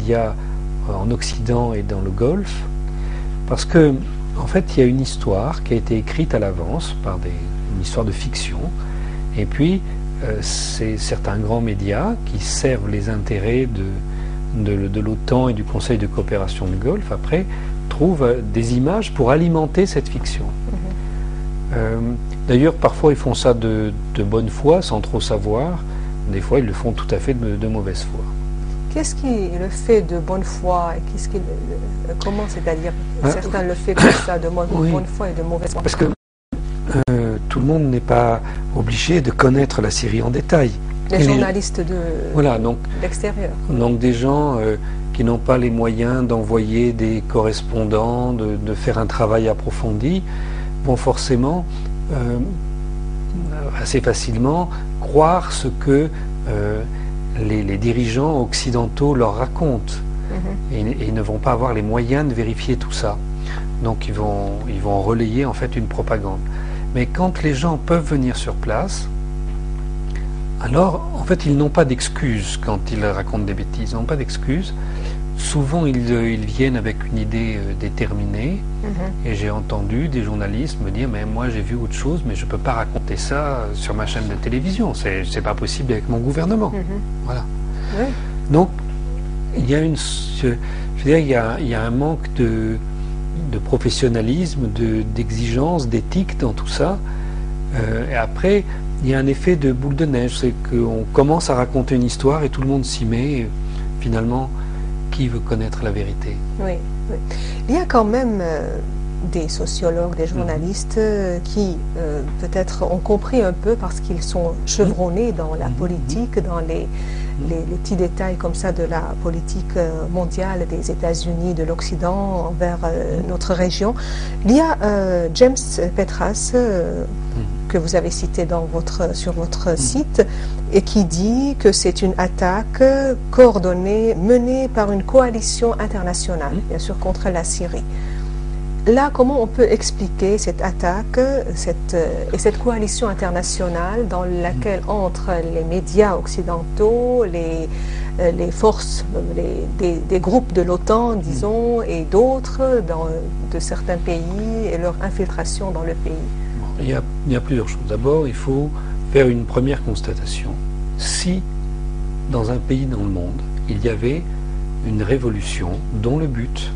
qu'il y a en Occident et dans le Golfe, parce que en fait il y a une histoire qui a été écrite à l'avance par une histoire de fiction, et puis c'est certains grands médias qui servent les intérêts de l'OTAN et du Conseil de coopération du Golfe, après trouvent des images pour alimenter cette fiction. D'ailleurs, parfois ils font ça de bonne foi, sans trop savoir. Des fois, ils le font tout à fait de mauvaise foi. Qu'est-ce qui le fait de bonne foi et comment, c'est-à-dire certains le font comme ça, de bonne foi et de mauvaise foi? Parce que tout le monde n'est pas obligé de connaître la Syrie en détail. Les journalistes d'extérieur. Donc des gens qui n'ont pas les moyens d'envoyer des correspondants, de faire un travail approfondi, vont forcément assez facilement croire ce que les dirigeants occidentaux leur racontent. Et ils ne vont pas avoir les moyens de vérifier tout ça. Donc ils vont relayer en fait une propagande. Mais quand les gens peuvent venir sur place, alors en fait ils n'ont pas d'excuses quand ils racontent des bêtises, ils n'ont pas d'excuses. Souvent ils viennent avec une idée déterminée, et j'ai entendu des journalistes me dire mais moi j'ai vu autre chose, mais je ne peux pas raconter ça sur ma chaîne de télévision, c'est pas possible avec mon gouvernement. Voilà. Oui. Donc il y a il y a un manque de professionnalisme, d'exigence, d'éthique dans tout ça. Et après il y a un effet de boule de neige, c'est qu'on commence à raconter une histoire et tout le monde s'y met, et finalement qui veut connaître la vérité? Oui, oui. Il y a quand même des sociologues, des journalistes qui peut-être ont compris un peu parce qu'ils sont chevronnés dans la politique, dans les petits détails comme ça de la politique mondiale des États-Unis, de l'Occident envers notre région. Il y a James Petras que vous avez cité sur votre site, et qui dit que c'est une attaque coordonnée, menée par une coalition internationale, bien sûr, contre la Syrie. Là, comment on peut expliquer cette attaque et cette coalition internationale dans laquelle entrent les médias occidentaux, les forces, des groupes de l'OTAN, disons, et d'autres de certains pays, et leur infiltration dans le pays? Il y a plusieurs choses. D'abord, il faut faire une première constatation. Si, dans un pays dans le monde, il y avait une révolution dont le but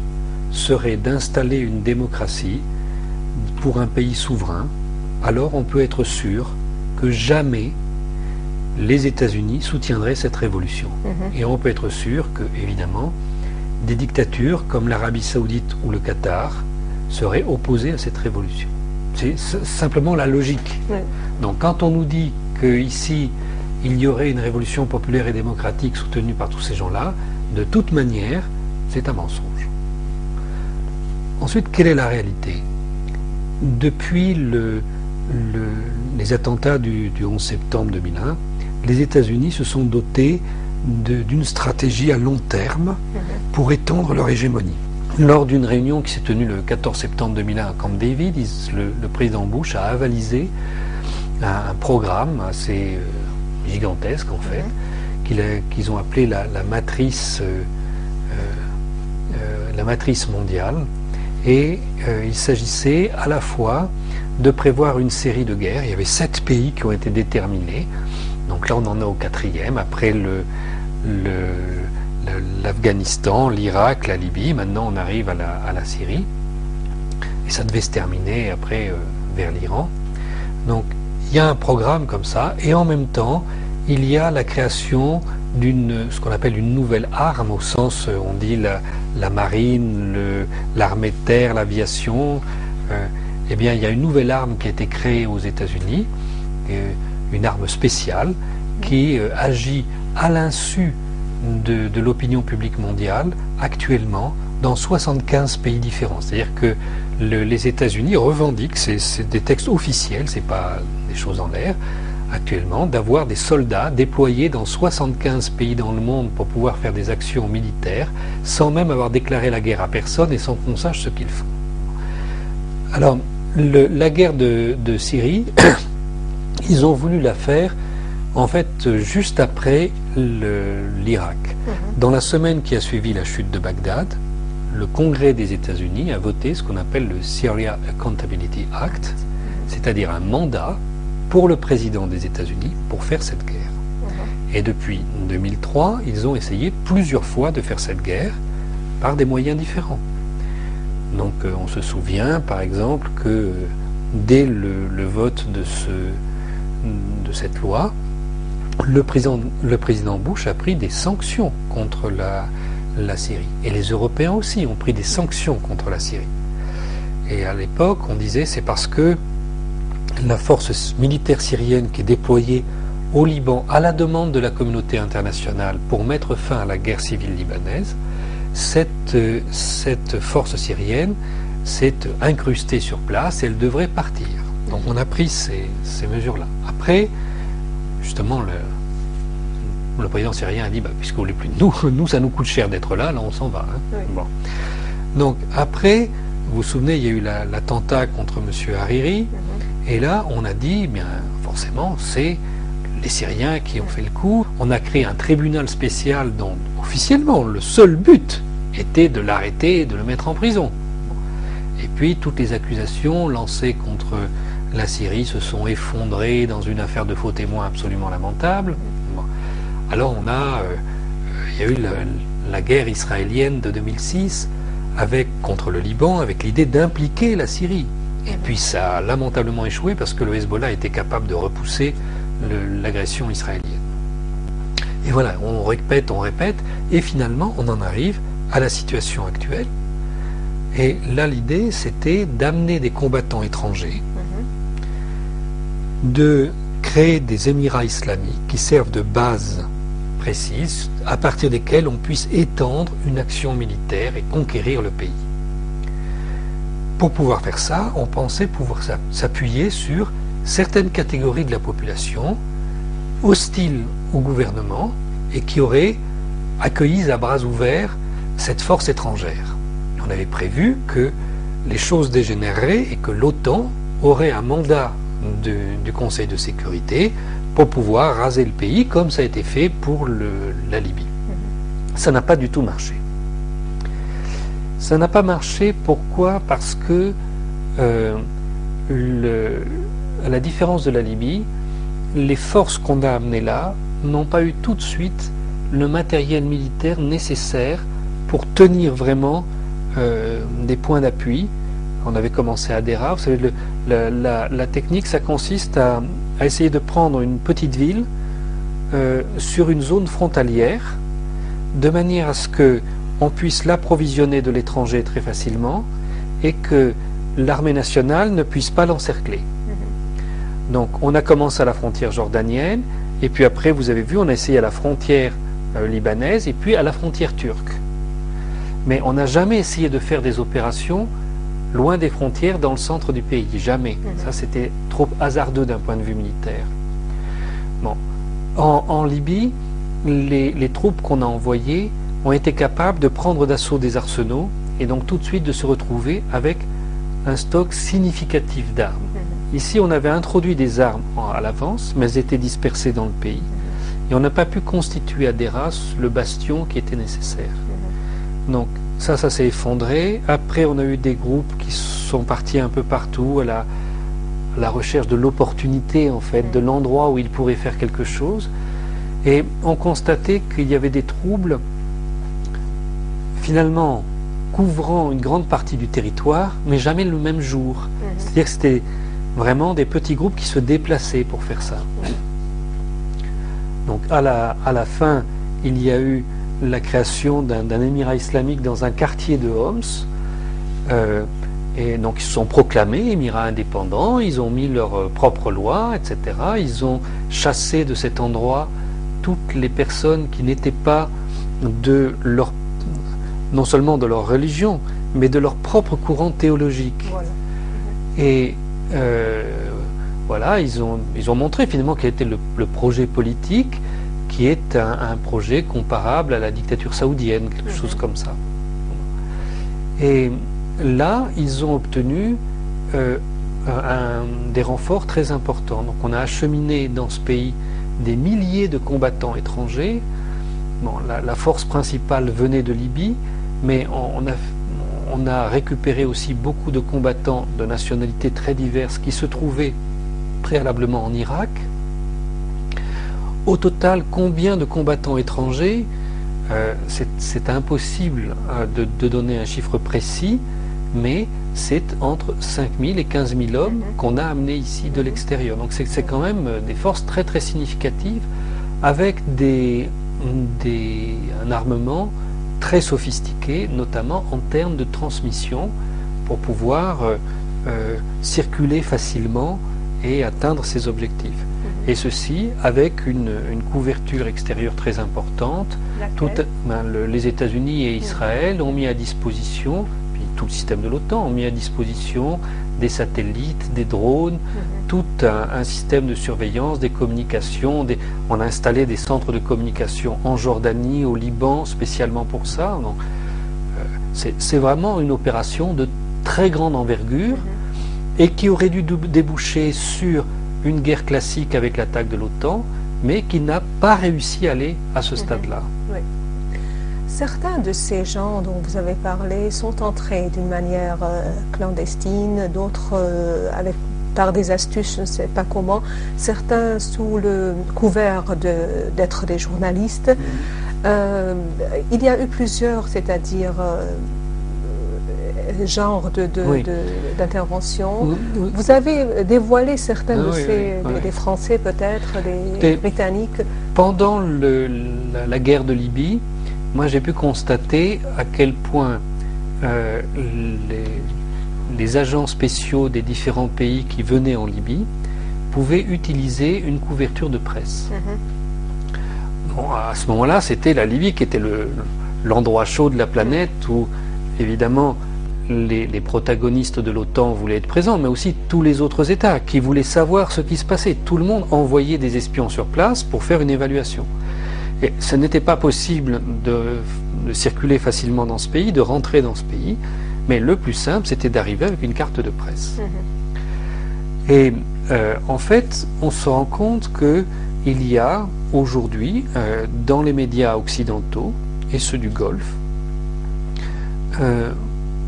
serait d'installer une démocratie pour un pays souverain, alors on peut être sûr que jamais les États-Unis soutiendraient cette révolution. Et on peut être sûr que, évidemment, des dictatures comme l'Arabie Saoudite ou le Qatar seraient opposées à cette révolution. C'est simplement la logique. Oui. Donc quand on nous dit qu'ici, il y aurait une révolution populaire et démocratique soutenue par tous ces gens-là, de toute manière, c'est un mensonge. Ensuite, quelle est la réalité? Depuis les attentats du 11 septembre 2001, les États-Unis se sont dotés d'une stratégie à long terme pour étendre leur hégémonie. Lors d'une réunion qui s'est tenue le 14 septembre 2001 à Camp David, le président Bush a avalisé un programme assez gigantesque en fait, qu'ils ont appelé la matrice mondiale. Et il s'agissait à la fois de prévoir une série de guerres. Il y avait 7 pays qui ont été déterminés. Donc là on en est au 4e, après l'Afghanistan, l'Irak, la Libye. Maintenant on arrive à la Syrie. Et ça devait se terminer après vers l'Iran. Donc il y a un programme comme ça, et en même temps il y a la création ce qu'on appelle une nouvelle arme, au sens, on dit la marine, l'armée de terre, l'aviation. Eh bien il y a une nouvelle arme qui a été créée aux États-Unis, une arme spéciale qui agit à l'insu de l'opinion publique mondiale actuellement dans 75 pays différents. C'est-à-dire que les États-Unis revendiquent, c'est des textes officiels, c'est pas des choses en l'air, actuellement, d'avoir des soldats déployés dans 75 pays dans le monde pour pouvoir faire des actions militaires sans même avoir déclaré la guerre à personne et sans qu'on sache ce qu'ils font. Alors, la guerre de Syrie, ils ont voulu la faire en fait juste après l'Irak. Dans la semaine qui a suivi la chute de Bagdad, le Congrès des États-Unis a voté ce qu'on appelle le Syria Accountability Act, c'est-à-dire un mandat pour le président des États-Unis pour faire cette guerre. Et depuis 2003, ils ont essayé plusieurs fois de faire cette guerre par des moyens différents. Donc on se souvient par exemple que dès le vote de cette loi, le président Bush a pris des sanctions contre la Syrie. Et les Européens aussi ont pris des sanctions contre la Syrie. Et à l'époque, on disait c'est parce que la force militaire syrienne qui est déployée au Liban à la demande de la communauté internationale pour mettre fin à la guerre civile libanaise, cette force syrienne s'est incrustée sur place et elle devrait partir. Donc on a pris ces mesures-là. Après, justement, le président syrien a dit puisque vous voulez plus de nous, ça nous coûte cher d'être là, on s'en va. Hein. Oui. Bon. Donc après, vous vous souvenez, il y a eu l'attentat contre M. Hariri, et là on a dit, bien forcément, c'est les Syriens qui ont fait le coup. On a créé un tribunal spécial dont officiellement le seul but était de l'arrêter et de le mettre en prison. Et puis toutes les accusations lancées contre la Syrie se sont effondrées dans une affaire de faux témoins absolument lamentable. Bon. Alors il y a eu la guerre israélienne de 2006 contre le Liban avec l'idée d'impliquer la Syrie. Et puis ça a lamentablement échoué parce que le Hezbollah était capable de repousser l'agression israélienne. Et voilà, on répète, et finalement on en arrive à la situation actuelle. Et là l'idée c'était d'amener des combattants étrangers, de créer des émirats islamiques qui servent de base précise à partir desquels on puisse étendre une action militaire et conquérir le pays. Pour pouvoir faire ça, on pensait pouvoir s'appuyer sur certaines catégories de la population hostiles au gouvernement et qui auraient accueilli à bras ouverts cette force étrangère. On avait prévu que les choses dégénéreraient et que l'OTAN aurait un mandat du Conseil de sécurité pour pouvoir raser le pays comme ça a été fait pour la Libye. Ça n'a pas du tout marché. Ça n'a pas marché, pourquoi? Parce que à la différence de la Libye, les forces qu'on a amenées là n'ont pas eu tout de suite le matériel militaire nécessaire pour tenir vraiment des points d'appui. On avait commencé à Deraa. Vous savez, la technique, ça consiste à essayer de prendre une petite ville sur une zone frontalière, de manière à ce qu'on puisse l'approvisionner de l'étranger très facilement et que l'armée nationale ne puisse pas l'encercler. Donc on a commencé à la frontière jordanienne, et puis après, vous avez vu, on a essayé à la frontière libanaise et puis à la frontière turque. Mais on n'a jamais essayé de faire des opérations loin des frontières dans le centre du pays, jamais. Ça, c'était trop hasardeux d'un point de vue militaire. Bon. En Libye, les troupes qu'on a envoyées ont été capables de prendre d'assaut des arsenaux et donc tout de suite de se retrouver avec un stock significatif d'armes. Ici, on avait introduit des armes à l'avance, mais elles étaient dispersées dans le pays. Et on n'a pas pu constituer à Deraa le bastion qui était nécessaire. Donc, ça s'est effondré. Après, on a eu des groupes qui sont partis un peu partout à la recherche de l'opportunité, en fait, de l'endroit où ils pourraient faire quelque chose. Et on constatait qu'il y avait des troubles, finalement, couvrant une grande partie du territoire, mais jamais le même jour. C'est-à-dire que c'était vraiment des petits groupes qui se déplaçaient pour faire ça. Donc, à la fin, il y a eu la création d'un émirat islamique dans un quartier de Homs, et donc ils se sont proclamés émirats indépendants, ils ont mis leurs propres lois, etc. Ils ont chassé de cet endroit toutes les personnes qui n'étaient pas non seulement de leur religion, mais de leur propre courant théologique. Voilà. Et voilà, ils ont montré finalement quel était le projet politique, qui est un projet comparable à la dictature saoudienne, quelque chose comme ça. Et là, ils ont obtenu des renforts très importants. Donc on a acheminé dans ce pays des milliers de combattants étrangers. Bon, la force principale venait de Libye, mais on a récupéré aussi beaucoup de combattants de nationalités très diverses qui se trouvaient préalablement en Irak. Au total, combien de combattants étrangers? C'est impossible de donner un chiffre précis, mais c'est entre 5 000 et 15 000 hommes qu'on a amenés ici de l'extérieur. Donc c'est quand même des forces très très significatives, avec un armement très sophistiqué, notamment en termes de transmission, pour pouvoir circuler facilement et atteindre ses objectifs. Et ceci avec une couverture extérieure très importante. Les États-Unis et Israël ont mis à disposition, puis tout le système de l'OTAN ont mis à disposition des satellites, des drones, tout un système de surveillance, des communications. On a installé des centres de communication en Jordanie, au Liban, spécialement pour ça. Donc, c'est vraiment une opération de très grande envergure et qui aurait dû déboucher sur une guerre classique avec l'attaque de l'OTAN, mais qui n'a pas réussi à aller à ce stade-là. Oui. Certains de ces gens dont vous avez parlé sont entrés d'une manière clandestine, d'autres par des astuces, je ne sais pas comment, certains sous le couvert d'être des journalistes. Il y a eu plusieurs, c'est-à-dire genres d'intervention. Vous avez dévoilé certains de ces, des Français peut-être, des Britanniques. Pendant la guerre de Libye, moi j'ai pu constater à quel point les agents spéciaux des différents pays qui venaient en Libye pouvaient utiliser une couverture de presse. Bon, à ce moment-là, c'était la Libye qui était l'endroit chaud de la planète où, évidemment, les protagonistes de l'OTAN voulaient être présents, mais aussi tous les autres États qui voulaient savoir ce qui se passait. Tout le monde envoyait des espions sur place pour faire une évaluation. Et ce n'était pas possible de circuler facilement dans ce pays, de rentrer dans ce pays, mais le plus simple, c'était d'arriver avec une carte de presse. Et en fait, on se rend compte qu'il y a aujourd'hui, dans les médias occidentaux et ceux du Golfe,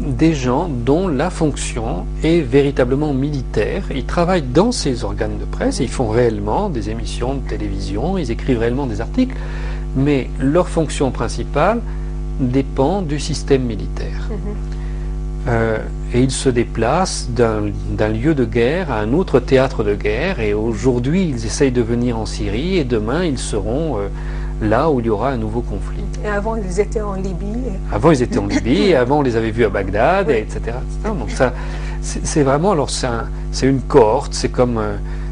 des gens dont la fonction est véritablement militaire. Ils travaillent dans ces organes de presse, ils font réellement des émissions de télévision, ils écrivent réellement des articles, mais leur fonction principale dépend du système militaire. Et ils se déplacent d'un lieu de guerre à un autre théâtre de guerre, et aujourd'hui ils essayent de venir en Syrie, et demain ils seront là où il y aura un nouveau conflit. Et avant, ils étaient en Libye. Avant, ils étaient en Libye, et avant, on les avait vus à Bagdad, etc., etc. Donc ça, c'est vraiment, alors c'est une cohorte, c'est comme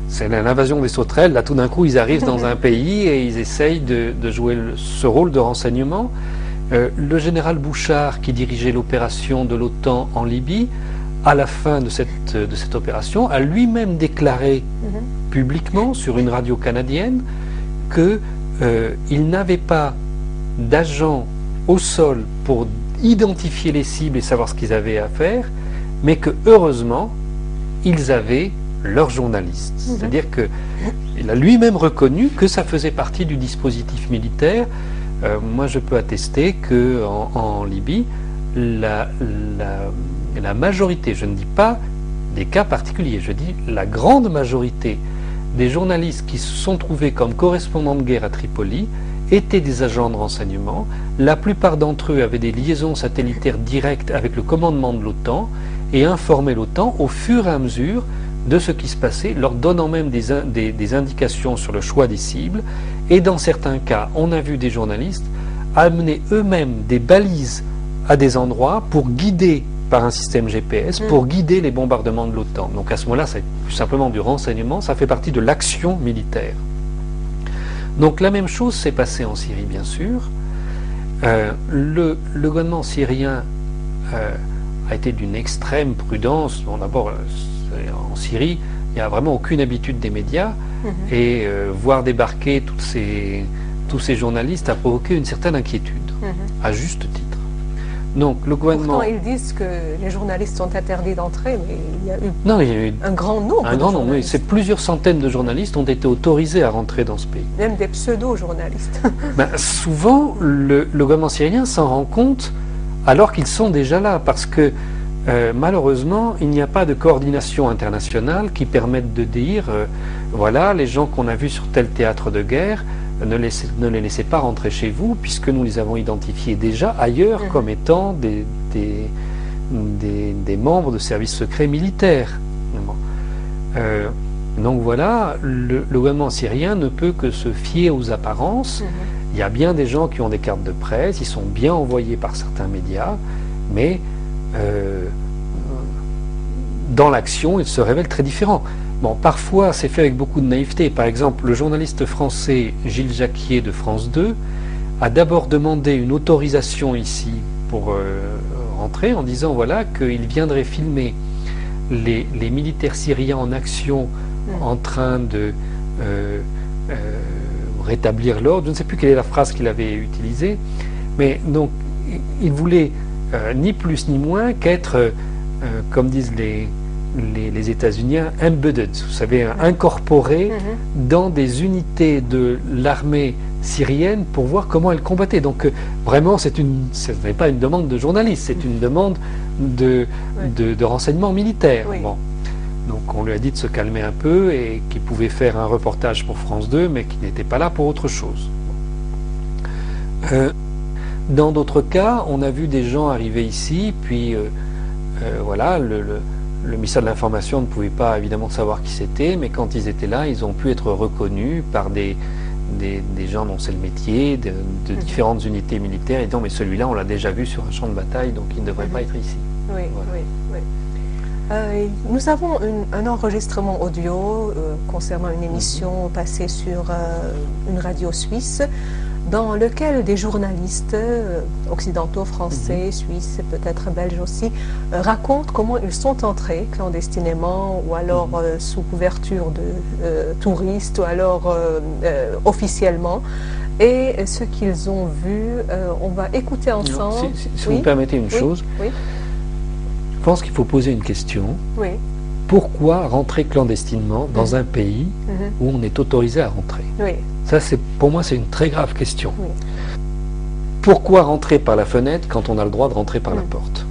c'est l'invasion des sauterelles. Là, tout d'un coup, ils arrivent dans un pays et ils essayent de jouer ce rôle de renseignement. Le général Bouchard, qui dirigeait l'opération de l'OTAN en Libye, à la fin de cette opération, a lui-même déclaré publiquement sur une radio canadienne que il n'avait pas d'agents au sol pour identifier les cibles et savoir ce qu'ils avaient à faire, mais que heureusement, ils avaient leurs journalistes. C'est-à-dire qu'il a lui-même reconnu que ça faisait partie du dispositif militaire. Moi, je peux attester qu'en Libye, la majorité, je ne dis pas des cas particuliers, je dis la grande majorité des journalistes qui se sont trouvés comme correspondants de guerre à Tripoli étaient des agents de renseignement. La plupart d'entre eux avaient des liaisons satellitaires directes avec le commandement de l'OTAN et informaient l'OTAN au fur et à mesure de ce qui se passait, leur donnant même des indications sur le choix des cibles. Et dans certains cas, on a vu des journalistes amener eux-mêmes des balises à des endroits pour guider par un système GPS, pour guider les bombardements de l'OTAN. Donc à ce moment-là, c'est plus simplement du renseignement, ça fait partie de l'action militaire. Donc la même chose s'est passée en Syrie, bien sûr. Le gouvernement syrien a été d'une extrême prudence. Bon, d'abord, en Syrie, il n'y a vraiment aucune habitude des médias, et voir débarquer tous ces journalistes a provoqué une certaine inquiétude, à juste titre. Donc le gouvernement... Pourtant, ils disent que les journalistes sont interdits d'entrer, mais il y a eu, Non, il y a eu un grand nombre un de grand nombre, oui. journalistes. C'est plusieurs centaines de journalistes ont été autorisés à rentrer dans ce pays. Même des pseudo-journalistes. Souvent, le gouvernement syrien s'en rend compte alors qu'ils sont déjà là, parce que malheureusement, il n'y a pas de coordination internationale qui permette de dire, voilà, les gens qu'on a vus sur tel théâtre de guerre, ne les laissez pas rentrer chez vous, puisque nous les avons identifiés déjà ailleurs comme étant des membres de services secrets militaires. Bon. Donc voilà, le gouvernement syrien ne peut que se fier aux apparences. Il y a bien des gens qui ont des cartes de presse, ils sont bien envoyés par certains médias, mais dans l'action, ils se révèlent très différents. Bon, parfois, c'est fait avec beaucoup de naïveté. Par exemple, le journaliste français Gilles Jacquier de France 2 a d'abord demandé une autorisation ici pour rentrer, en disant voilà qu'il viendrait filmer les militaires syriens en action en train de rétablir l'ordre. Je ne sais plus quelle est la phrase qu'il avait utilisée, mais donc il voulait ni plus ni moins qu'être, comme disent les États-Uniens, embedded, vous savez, incorporé dans des unités de l'armée syrienne pour voir comment elle combattait. Donc vraiment, ce n'est pas une demande de journaliste, c'est une demande de renseignement militaire. Oui. Bon. Donc on lui a dit de se calmer un peu et qu'il pouvait faire un reportage pour France 2, mais qu'il n'était pas là pour autre chose. Dans d'autres cas, on a vu des gens arriver ici, puis voilà, le ministère de l'Information ne pouvait pas évidemment savoir qui c'était, mais quand ils étaient là, ils ont pu être reconnus par des gens dont c'est le métier, de différentes unités militaires, et disant mais celui-là on l'a déjà vu sur un champ de bataille, donc il ne devrait pas être ici. Oui, Voilà. oui, oui. Nous avons un enregistrement audio concernant une émission passée sur une radio suisse, dans lequel des journalistes occidentaux, français, suisses, peut-être belges aussi, racontent comment ils sont entrés clandestinement ou alors sous couverture de touristes ou alors officiellement. Et ce qu'ils ont vu, on va écouter ensemble. Si vous me permettez une chose, oui. je pense qu'il faut poser une question. Oui. Pourquoi rentrer clandestinement dans un pays où on est autorisé à rentrer? Oui. Ça, pour moi, c'est une très grave question. Oui. Pourquoi rentrer par la fenêtre quand on a le droit de rentrer par la porte?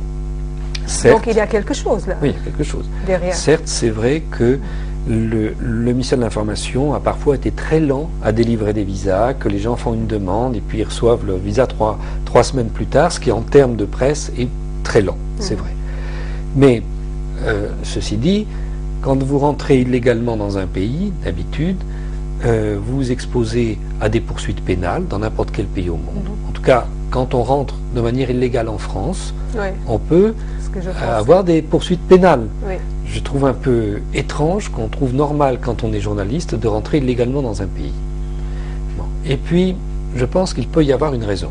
Certes, donc il y a quelque chose là. Oui, il y a quelque chose. Derrière. Certes, c'est vrai que le ministère de l'Information a parfois été très lent à délivrer des visas, que les gens font une demande et puis ils reçoivent le visa trois semaines plus tard, ce qui en termes de presse est très lent, c'est vrai. Mais ceci dit, quand vous rentrez illégalement dans un pays, d'habitude, vous vous exposez à des poursuites pénales dans n'importe quel pays au monde. En tout cas, quand on rentre de manière illégale en France, on peut avoir des poursuites pénales. Oui. Je trouve un peu étrange qu'on trouve normal, quand on est journaliste, de rentrer illégalement dans un pays. Bon. Et puis, je pense qu'il peut y avoir une raison.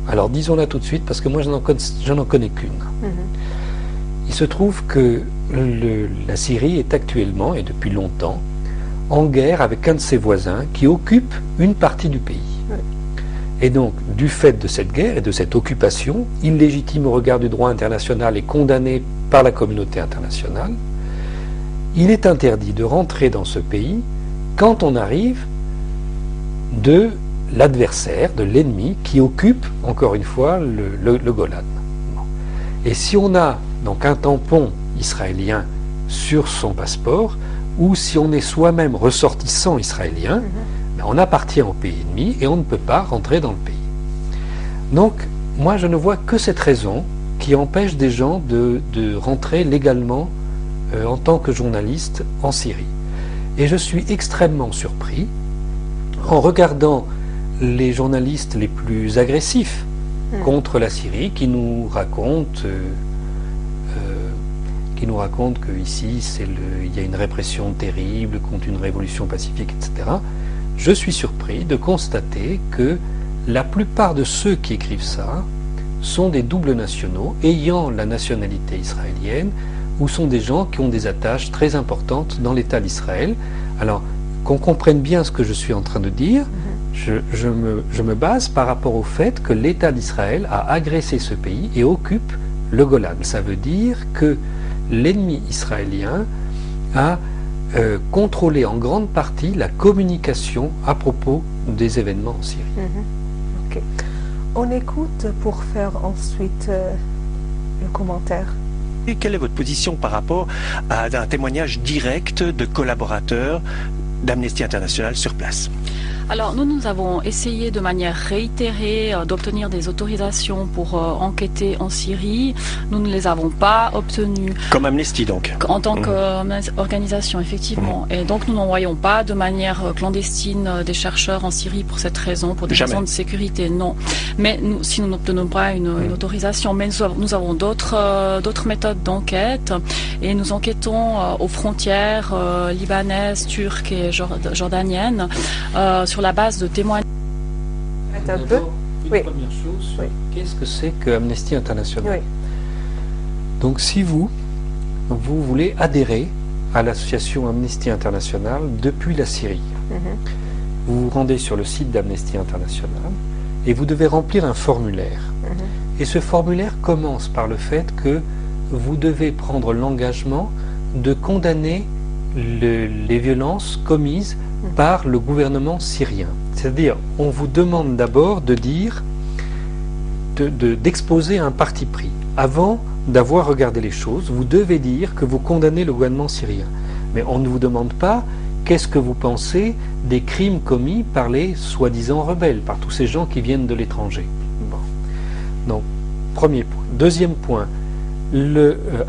Alors, disons-la tout de suite, parce que moi, je n'en connais qu'une. Il se trouve que la Syrie est actuellement, et depuis longtemps, en guerre avec un de ses voisins qui occupe une partie du pays. Et donc, du fait de cette guerre et de cette occupation, illégitime au regard du droit international et condamnée par la communauté internationale, il est interdit de rentrer dans ce pays quand on arrive de l'adversaire, de l'ennemi qui occupe, encore une fois, le Golan. Et si on a donc un tampon israélien sur son passeport, ou si on est soi-même ressortissant israélien, on appartient au pays ennemi et on ne peut pas rentrer dans le pays. Donc, moi, je ne vois que cette raison qui empêche des gens de rentrer légalement en tant que journaliste en Syrie. Et je suis extrêmement surpris en regardant les journalistes les plus agressifs contre la Syrie qui nous racontent qu'ici il y a une répression terrible contre une révolution pacifique, etc. Je suis surpris de constater que la plupart de ceux qui écrivent ça sont des doubles nationaux ayant la nationalité israélienne ou sont des gens qui ont des attaches très importantes dans l'État d'Israël. Alors, qu'on comprenne bien ce que je suis en train de dire, Je me base par rapport au fait que l'État d'Israël a agressé ce pays et occupe le Golan. Ça veut dire que l'ennemi israélien a contrôlé en grande partie la communication à propos des événements en Syrie. Ok. On écoute pour faire ensuite le commentaire. Et quelle est votre position par rapport à un témoignage direct de collaborateurs d'Amnesty International sur place? Alors nous avons essayé de manière réitérée d'obtenir des autorisations pour enquêter en Syrie. Nous ne les avons pas obtenues. Comme Amnesty donc? En tant qu'organisation, effectivement. Et donc nous n'envoyons pas de manière clandestine des chercheurs en Syrie pour cette raison, pour des raisons de sécurité, non. Mais si nous n'obtenons pas une autorisation, mais nous avons d'autres méthodes d'enquête et nous enquêtons aux frontières libanaises, turques et jordaniennes sur la base de témoignages. Un peu. Une Oui. première chose, Oui. qu'est-ce que c'est que Amnesty International? Oui. Donc si vous voulez adhérer à l'association Amnesty International depuis la Syrie, vous vous rendez sur le site d'Amnesty International et vous devez remplir un formulaire. Et ce formulaire commence par le fait que vous devez prendre l'engagement de condamner les violences commises par le gouvernement syrien. C'est-à-dire, on vous demande d'abord de dire, d'exposer un parti pris. Avant d'avoir regardé les choses, vous devez dire que vous condamnez le gouvernement syrien. Mais on ne vous demande pas qu'est-ce que vous pensez des crimes commis par les soi-disant rebelles, par tous ces gens qui viennent de l'étranger. Bon. Donc, premier point. Deuxième point,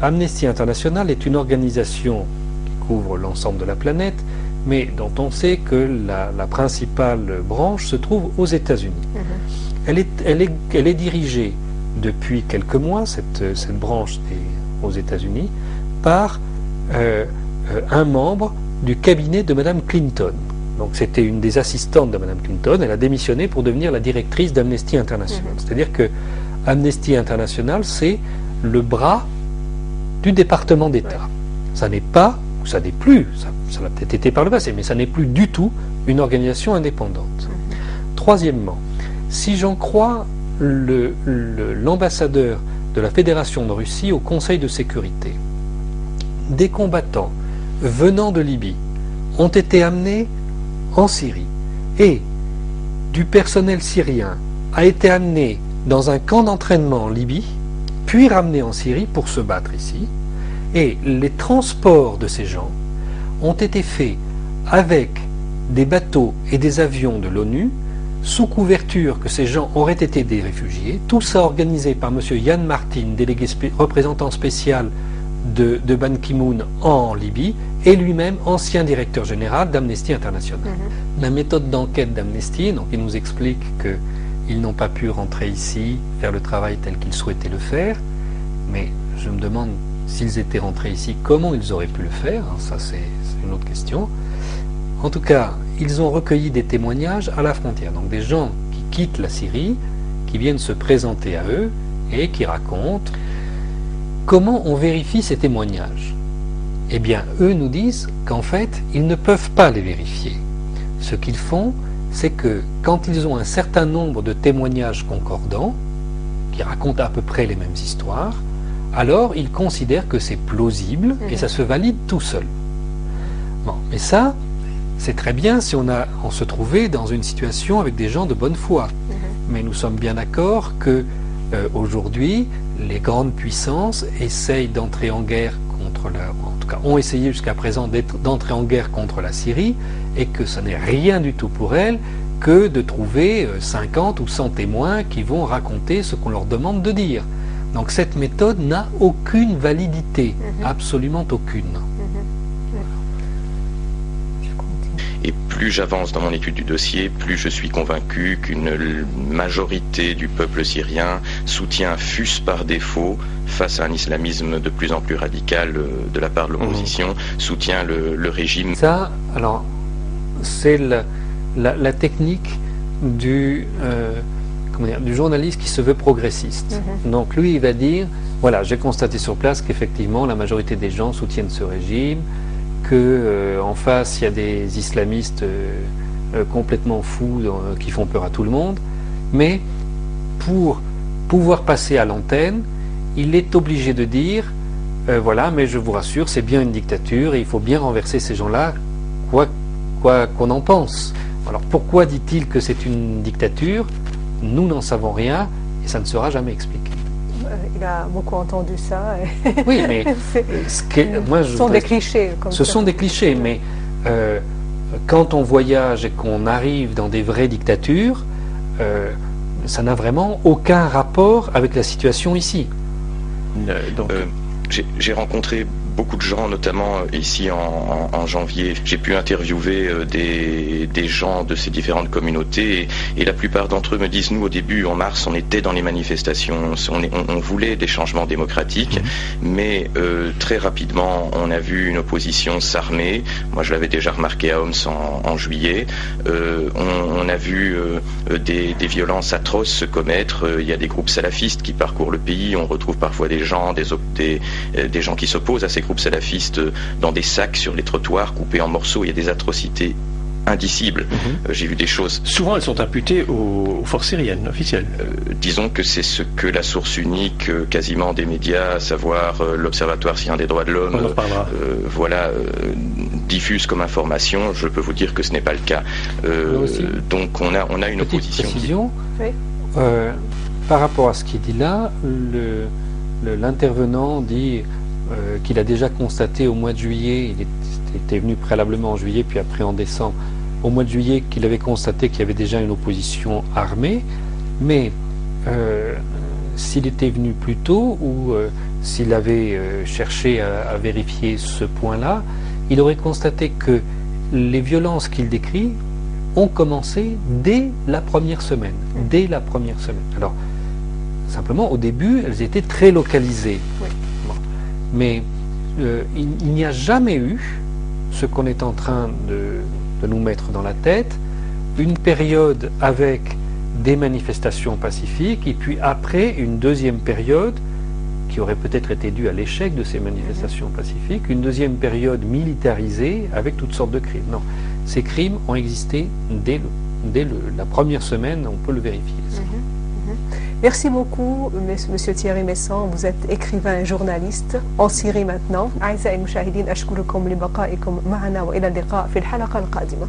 Amnesty International est une organisation qui couvre l'ensemble de la planète, mais dont on sait que la principale branche se trouve aux États-Unis. Elle est dirigée depuis quelques mois, cette branche aux États-Unis, par un membre du cabinet de Mme Clinton. Donc c'était une des assistantes de Mme Clinton, elle a démissionné pour devenir la directrice d'Amnesty International. C'est-à-dire que Amnesty International, c'est le bras du département d'État. Ça n'est pas, ça n'est plus, ça l'a peut-être été par le passé, mais ça n'est plus du tout une organisation indépendante. Troisièmement, si j'en crois l'ambassadeur de la Fédération de Russie au Conseil de sécurité, des combattants venant de Libye ont été amenés en Syrie et du personnel syrien a été amené dans un camp d'entraînement en Libye, puis ramené en Syrie pour se battre ici, et les transports de ces gens ont été faits avec des bateaux et des avions de l'ONU, sous couverture que ces gens auraient été des réfugiés, tout ça organisé par M. Yann Martin, délégué représentant spécial de Ban Ki-moon en Libye, et lui-même ancien directeur général d'Amnesty International. La méthode d'enquête d'Amnesty, donc il nous explique qu'ils n'ont pas pu rentrer ici, faire le travail tel qu'ils souhaitaient le faire, mais je me demande s'ils étaient rentrés ici, comment ils auraient pu le faire, ça c'est une autre question. En tout cas, ils ont recueilli des témoignages à la frontière, donc des gens qui quittent la Syrie, qui viennent se présenter à eux et qui racontent comment on vérifie ces témoignages. Eh bien, eux nous disent qu'en fait, ils ne peuvent pas les vérifier. Ce qu'ils font, c'est que quand ils ont un certain nombre de témoignages concordants, qui racontent à peu près les mêmes histoires, alors ils considèrent que c'est plausible et ça se valide tout seul. Bon, mais ça, c'est très bien si on se trouvait dans une situation avec des gens de bonne foi. Mais nous sommes bien d'accord que aujourd'hui, les grandes puissances essayent d'entrer en guerre en tout cas ont essayé jusqu'à présent d'entrer en guerre contre la Syrie, et que ce n'est rien du tout pour elles que de trouver 50 ou 100 témoins qui vont raconter ce qu'on leur demande de dire. Donc cette méthode n'a aucune validité, absolument aucune. Et plus j'avance dans mon étude du dossier, plus je suis convaincu qu'une majorité du peuple syrien soutient, fût-ce par défaut, face à un islamisme de plus en plus radical de la part de l'opposition, soutient le régime. Ça, alors, c'est la technique du journaliste qui se veut progressiste. Donc lui, il va dire, voilà, j'ai constaté sur place qu'effectivement, la majorité des gens soutiennent ce régime, qu'en face, il y a des islamistes complètement fous qui font peur à tout le monde, mais pour pouvoir passer à l'antenne, il est obligé de dire voilà, mais je vous rassure, c'est bien une dictature et il faut bien renverser ces gens-là, quoi qu'on en pense. Alors pourquoi dit-il que c'est une dictature? Nous n'en savons rien et ça ne sera jamais expliqué. Il a beaucoup entendu ça. Oui, mais ce sont des clichés. Ce sont des clichés, mais quand on voyage et qu'on arrive dans des vraies dictatures, ça n'a vraiment aucun rapport avec la situation ici. J'ai rencontré beaucoup de gens, notamment ici en janvier. J'ai pu interviewer des gens de ces différentes communautés et la plupart d'entre eux me disent, nous au début, en mars, on était dans les manifestations, on voulait des changements démocratiques, mais très rapidement, on a vu une opposition s'armer. Moi, je l'avais déjà remarqué à Homs en juillet. On a vu des violences atroces se commettre. Il y a des groupes salafistes qui parcourent le pays. On retrouve parfois des gens qui s'opposent à ces groupes salafistes dans des sacs sur les trottoirs coupés en morceaux. Il y a des atrocités indicibles. J'ai vu des choses... Souvent, elles sont imputées aux forces syriennes officielles. Disons que c'est ce que la source unique quasiment des médias, à savoir l'Observatoire syrien des droits de l'homme, diffuse comme information. Je peux vous dire que ce n'est pas le cas. Donc on a une opposition. Précision, par rapport à ce qu'il dit là, l'intervenant dit qu'il a déjà constaté au mois de juillet, il était venu préalablement en juillet, puis après en décembre, au mois de juillet, qu'il avait constaté qu'il y avait déjà une opposition armée, mais s'il était venu plus tôt ou s'il avait cherché à vérifier ce point-là, il aurait constaté que les violences qu'il décrit ont commencé dès la première semaine. Dès la première semaine. Alors, simplement, au début, elles étaient très localisées. Oui. Mais il n'y a jamais eu ce qu'on est en train de nous mettre dans la tête, une période avec des manifestations pacifiques et puis après une deuxième période qui aurait peut-être été due à l'échec de ces manifestations pacifiques, une deuxième période militarisée avec toutes sortes de crimes. Non, ces crimes ont existé dès la première semaine, on peut le vérifier. Merci beaucoup, Monsieur Thierry Messan. Vous êtes écrivain et journaliste en Syrie maintenant. أعزائي المشاهدين أشكركم لبقائكم معنا وإلى اللقاء في الحلقة القادمة.